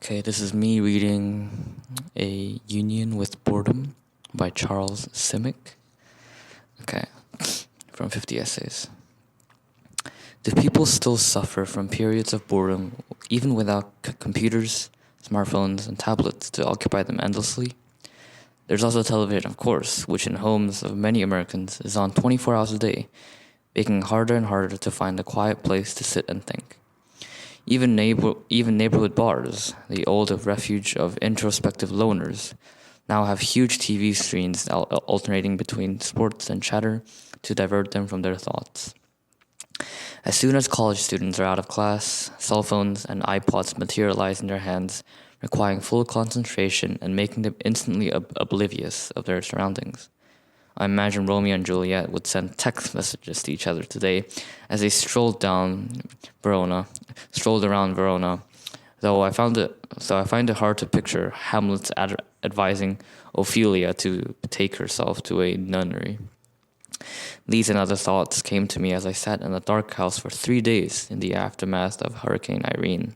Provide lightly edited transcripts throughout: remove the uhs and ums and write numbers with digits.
Okay, this is me reading A Union with Boredom by Charles Simic. Okay, from 50 Essays. Do people still suffer from periods of boredom even without computers, smartphones, and tablets to occupy them endlessly? There's also television, of course, which in homes of many Americans is on 24 hours a day, making it harder and harder to find a quiet place to sit and think. Even neighborhood bars, the old refuge of introspective loners, now have huge TV screens alternating between sports and chatter to divert them from their thoughts. As soon as college students are out of class, cell phones and iPods materialize in their hands, requiring full concentration and making them instantly oblivious of their surroundings. I imagine Romeo and Juliet would send text messages to each other today as they strolled around Verona. Though I find it hard to picture Hamlet's advising Ophelia to take herself to a nunnery. These and other thoughts came to me as I sat in a dark house for 3 days in the aftermath of Hurricane Irene.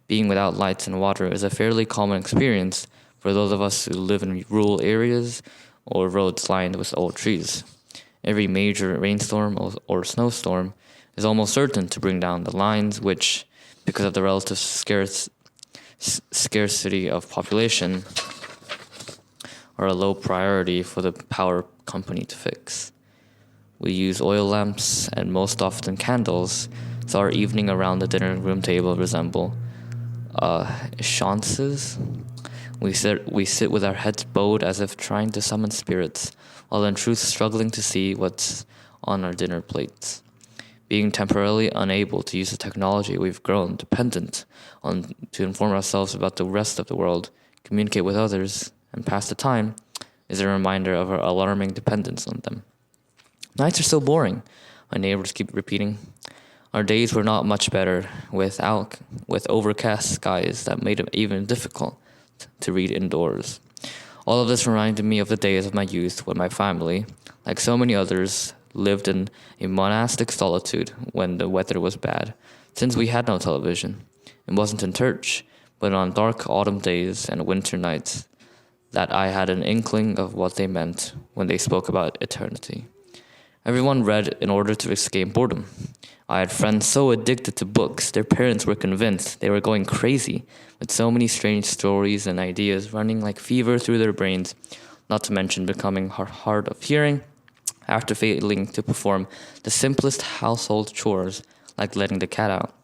Being without lights and water is a fairly common experience for those of us who live in rural areas or roads lined with old trees. Every major rainstorm or snowstorm is almost certain to bring down the lines which, because of the relative scarcity of population, are a low priority for the power company to fix. We use oil lamps and most often candles, so our evening around the dinner room table resemble chances. We sit with our heads bowed as if trying to summon spirits, while in truth struggling to see what's on our dinner plates. Being temporarily unable to use the technology we've grown dependent on to inform ourselves about the rest of the world, communicate with others, and pass the time is a reminder of our alarming dependence on them. Nights are so boring, my neighbors keep repeating. Our days were not much better with overcast skies that made it even difficult to read indoors. All of this reminded me of the days of my youth when my family, like so many others, lived in a monastic solitude when the weather was bad, since we had no television. It wasn't in church, but on dark autumn days and winter nights that I had an inkling of what they meant when they spoke about eternity. Everyone read in order to escape boredom. I had friends so addicted to books, their parents were convinced they were going crazy, with so many strange stories and ideas running like fever through their brains, not to mention becoming hard of hearing after failing to perform the simplest household chores like letting the cat out.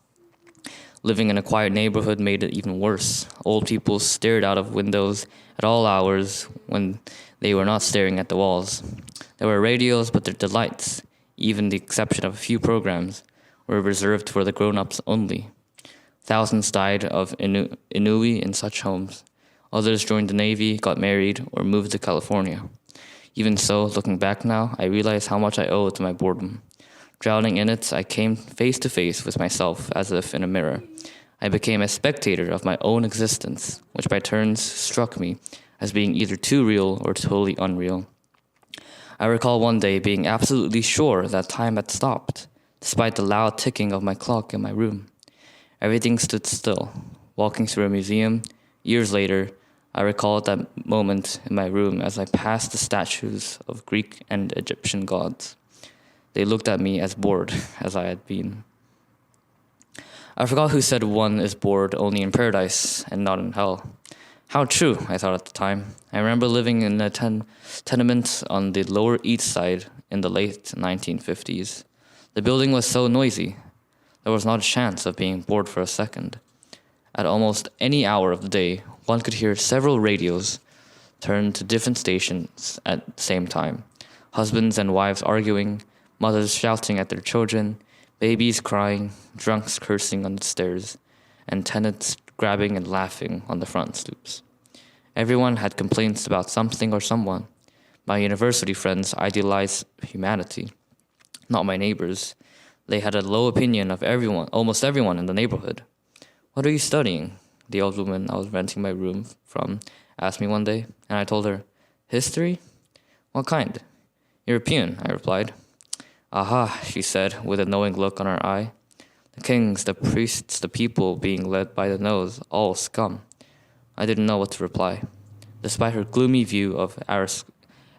Living in a quiet neighborhood made it even worse. Old people stared out of windows at all hours when they were not staring at the walls. There were radios, but their delights, even the exception of a few programs, were reserved for the grown-ups only. Thousands died of ennui in such homes. Others joined the Navy, got married, or moved to California. Even so, looking back now, I realize how much I owe to my boredom. Drowning in it, I came face to face with myself as if in a mirror. I became a spectator of my own existence, which by turns struck me as being either too real or totally unreal. I recall one day being absolutely sure that time had stopped, despite the loud ticking of my clock in my room. Everything stood still. Walking through a museum, years later, I recall that moment in my room as I passed the statues of Greek and Egyptian gods. They looked at me as bored as I had been. I forgot who said one is bored only in paradise and not in hell. How true, I thought at the time. I remember living in a tenement on the Lower East Side in the late 1950s. The building was so noisy, there was not a chance of being bored for a second. At almost any hour of the day, one could hear several radios turn to different stations at the same time. Husbands and wives arguing, mothers shouting at their children, babies crying, drunks cursing on the stairs, and tenants grabbing and laughing on the front stoops. Everyone had complaints about something or someone. My university friends idealized humanity, not my neighbors. They had a low opinion of almost everyone in the neighborhood. "What are you studying?" the old woman I was renting my room from asked me one day, and I told her, "History?" "What kind?" "European," I replied. "Aha," she said, with a knowing look on her eye. The kings, the priests, the people being led by the nose, all scum. I didn't know what to reply. Despite her gloomy view of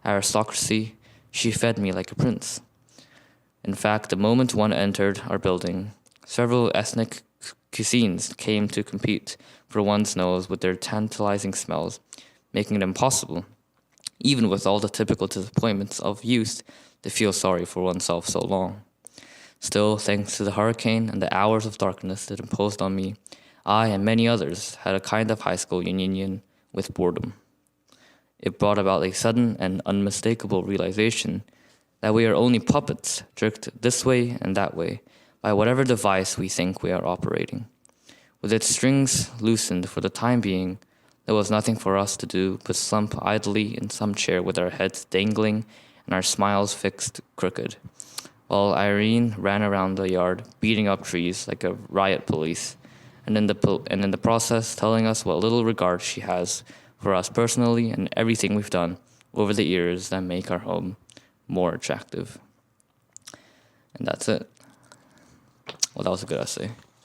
aristocracy, she fed me like a prince. In fact, the moment one entered our building, several ethnic cuisines came to compete for one's nose with their tantalizing smells, making it impossible, even with all the typical disappointments of youth, to feel sorry for oneself so long. Still, thanks to the hurricane and the hours of darkness that imposed on me, I and many others had a kind of high school union with boredom. It brought about a sudden and unmistakable realization that we are only puppets jerked this way and that way by whatever device we think we are operating. With its strings loosened for the time being, there was nothing for us to do but slump idly in some chair with our heads dangling and our smiles fixed crooked, while Irene ran around the yard beating up trees like a riot police, and in the process telling us what little regard she has for us personally and everything we've done over the years that make our home more attractive. And that's it. Well, that was a good essay.